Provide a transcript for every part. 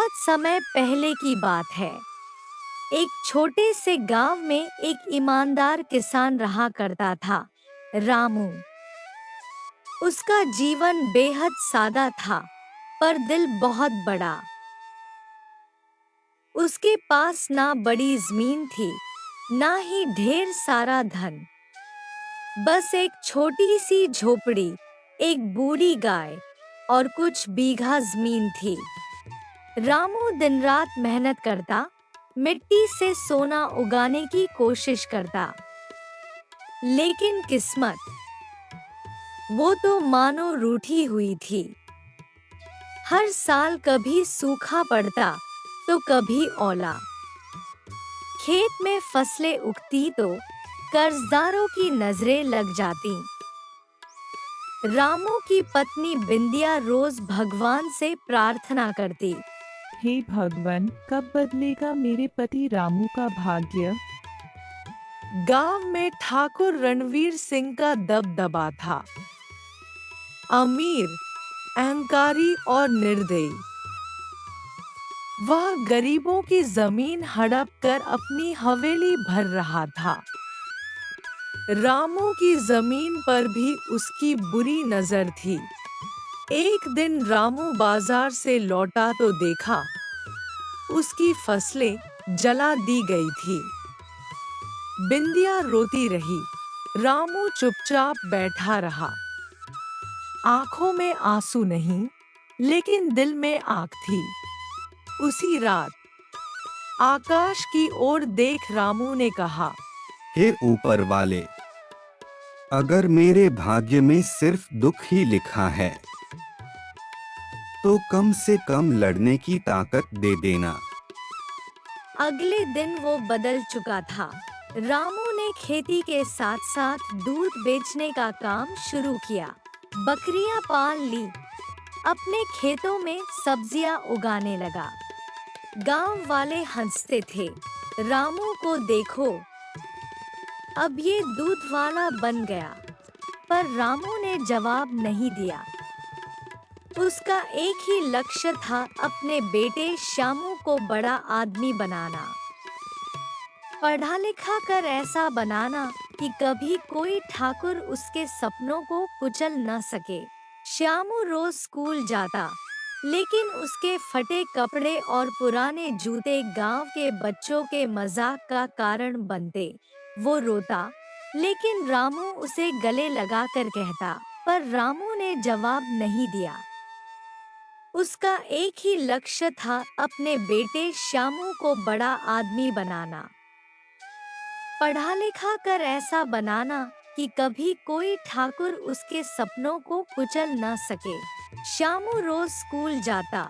बहुत समय पहले की बात है। एक छोटे से गांव में एक ईमानदार किसान रहा करता था, रामू। उसका जीवन बेहद सादा था, पर दिल बहुत बड़ा। उसके पास ना बड़ी जमीन थी, ना ही ढेर सारा धन। बस एक छोटी सी झोपड़ी, एक बूढ़ी गाय और कुछ बीघा जमीन थी। रामू दिन रात मेहनत करता, मिट्टी से सोना उगाने की कोशिश करता। लेकिन किस्मत, वो तो मानो रूठी हुई थी। हर साल कभी सूखा पड़ता तो कभी ओला। खेत में फसलें उगती तो कर्जदारों की नजरें लग जाती। रामू की पत्नी बिंदिया रोज भगवान से प्रार्थना करती। हे भगवान, कब बदलेगा मेरे पति रामू का भाग्य। गांव में ठाकुर रणवीर सिंह का दबदबा था। अमीर, अहंकारी और निर्दयी। वह गरीबों की जमीन हड़प कर अपनी हवेली भर रहा था। रामू की जमीन पर भी उसकी बुरी नजर थी। एक दिन रामू बाजार से लौटा तो देखा, उसकी फसलें जला दी गई थी। बिंदिया रोती रही, रामू चुपचाप बैठा रहा। आंखों में आंसू नहीं, लेकिन दिल में आग थी। उसी रात आकाश की ओर देख रामू ने कहा, हे ऊपर वाले, अगर मेरे भाग्य में सिर्फ दुख ही लिखा है तो कम से कम लड़ने की ताकत दे देना। अगले दिन वो बदल चुका था। रामू ने खेती के साथ साथ दूध बेचने का काम शुरू किया। बकरियां पाल ली, अपने खेतों में सब्जियां उगाने लगा। गांव वाले हंसते थे, रामू को देखो, अब ये दूध वाला बन गया। पर रामू ने जवाब नहीं दिया। उसका एक ही लक्ष्य था, अपने बेटे श्यामू को बड़ा आदमी बनाना। पढ़ा लिखा कर ऐसा बनाना कि कभी कोई ठाकुर उसके सपनों को कुचल न सके। श्यामू रोज स्कूल जाता, लेकिन उसके फटे कपड़े और पुराने जूते गांव के बच्चों के मजाक का कारण बनते। वो रोता, लेकिन रामू उसे गले लगाकर कहता, पर रामू ने जवाब नहीं दिया। उसका एक ही लक्ष्य था, अपने बेटे श्यामू को बड़ा आदमी बनाना। पढ़ा लिखा कर ऐसा बनाना कि कभी कोई ठाकुर उसके सपनों को कुचल न सके। श्यामू रोज स्कूल जाता,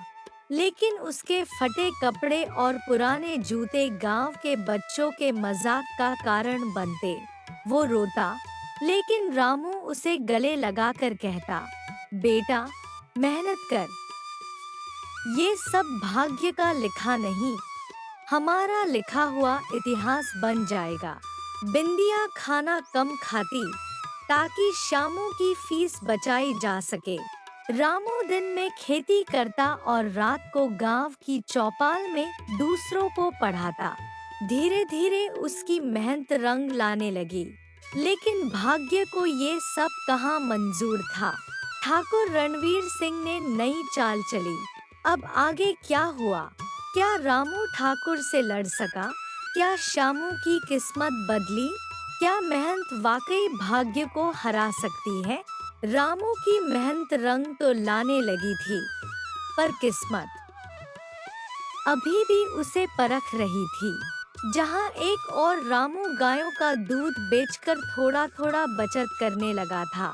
लेकिन उसके फटे कपड़े और पुराने जूते गांव के बच्चों के मजाक का कारण बनते। वो रोता, लेकिन रामू उसे गले लगाकर कहता, बेटा मेहनत कर, ये सब भाग्य का लिखा नहीं, हमारा लिखा हुआ इतिहास बन जाएगा। बिंदिया खाना कम खाती ताकि श्यामू की फीस बचाई जा सके। रामू दिन में खेती करता और रात को गांव की चौपाल में दूसरों को पढ़ाता। धीरे धीरे उसकी मेहनत रंग लाने लगी, लेकिन भाग्य को ये सब कहाँ मंजूर था। ठाकुर रणवीर सिंह ने नई चाल चली। अब आगे क्या हुआ? क्या रामू ठाकुर से लड़ सका? क्या श्यामू की किस्मत बदली? क्या मेहनत वाकई भाग्य को हरा सकती है? रामू की मेहनत रंग तो लाने लगी थी, पर किस्मत अभी भी उसे परख रही थी। जहां एक और रामू गायों का दूध बेचकर थोड़ा थोड़ा बचत करने लगा था,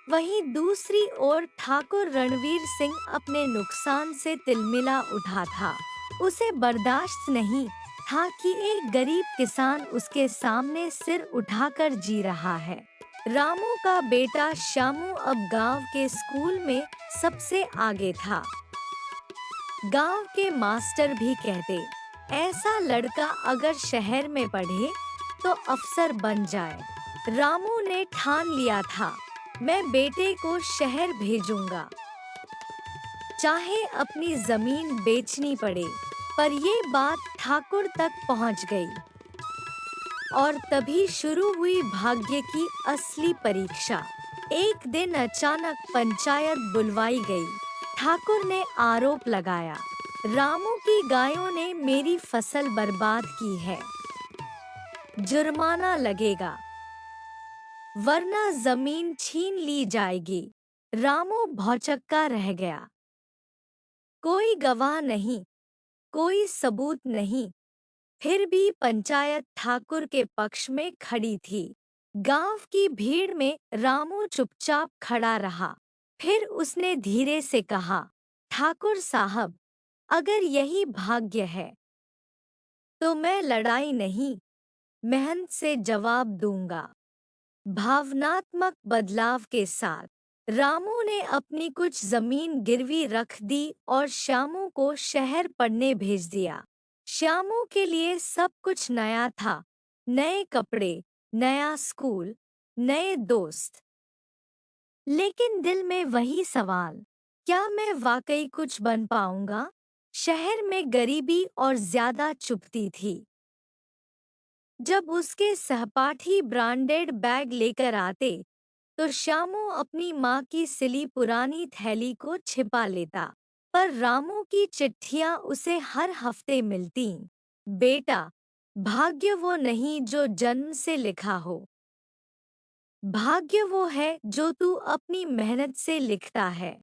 वहीं दूसरी ओर ठाकुर रणवीर सिंह अपने नुकसान से तिलमिला उठा था। उसे बर्दाश्त नहीं था कि एक गरीब किसान उसके सामने सिर उठाकर जी रहा है। रामू का बेटा श्यामू अब गांव के स्कूल में सबसे आगे था। गांव के मास्टर भी कहते, ऐसा लड़का अगर शहर में पढ़े तो अफसर बन जाए। रामू ने ठान लिया था, मैं बेटे को शहर भेजूंगा। चाहे अपनी जमीन बेचनी पड़े। पर ये बात ठाकुर तक पहुंच गई और तभी शुरू हुई भाग्य की असली परीक्षा। एक दिन अचानक पंचायत बुलवाई गई। ठाकुर ने आरोप लगाया, रामू की गायों ने मेरी फसल बर्बाद की है। जुर्माना लगेगा, वरना जमीन छीन ली जाएगी। रामू भौचक्का रह गया। कोई गवाह नहीं, कोई सबूत नहीं। फिर भी पंचायत ठाकुर के पक्ष में खड़ी थी। गांव की भीड़ में रामू चुपचाप खड़ा रहा। फिर उसने धीरे से कहा, ठाकुर साहब, अगर यही भाग्य है तो मैं लड़ाई नहीं, मेहनत से जवाब दूंगा। भावनात्मक बदलाव के साथ रामू ने अपनी कुछ जमीन गिरवी रख दी और श्यामू को शहर पढ़ने भेज दिया। श्यामू के लिए सब कुछ नया था, नए कपड़े, नया स्कूल, नए दोस्त। लेकिन दिल में वही सवाल, क्या मैं वाकई कुछ बन पाऊंगा? शहर में गरीबी और ज्यादा चुभती थी। जब उसके सहपाठी ब्रांडेड बैग लेकर आते तो श्यामू अपनी माँ की सिली पुरानी थैली को छिपा लेता। पर रामू की चिट्ठियाँ उसे हर हफ्ते मिलती। बेटा, भाग्य वो नहीं जो जन्म से लिखा हो, भाग्य वो है जो तू अपनी मेहनत से लिखता है।